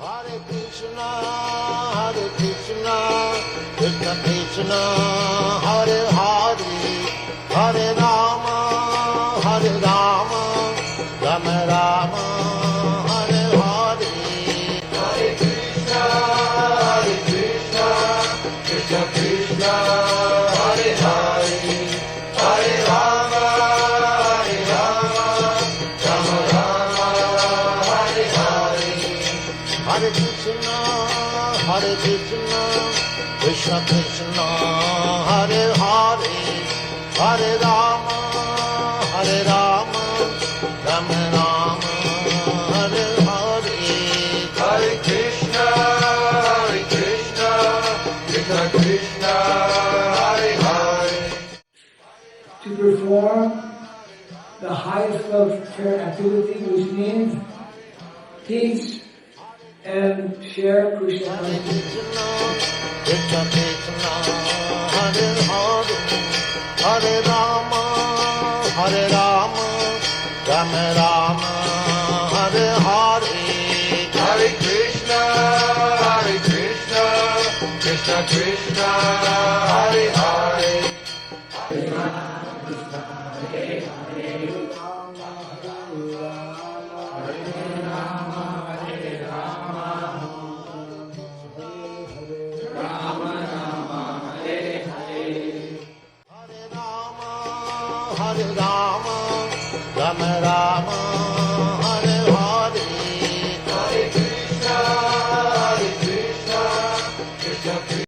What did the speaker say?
Hare Krishna, Krishna Krishna, Hare Hare, Hare Rama, Rama Rama, Hare Hare. Hare Krishna, Krishna Krishna, Hare Hare, Hare Rama, Rama Rama, Hare Hare. Hare Krishna, Krishna Krishna, Hare Hare, Hare Rama, Rama Rama, Hare Hare. Hare Krishna, Krishna Krishna, Hare Hare. To perform the highest of prayer activity, which means teach and share Krishna consciousness. Krishna Krishna, Hare Hare, Hare Rama, Rama Rama, Hare Hare. Hare Krishna, Krishna Krishna, Hare Hare. Hare Rama, Rama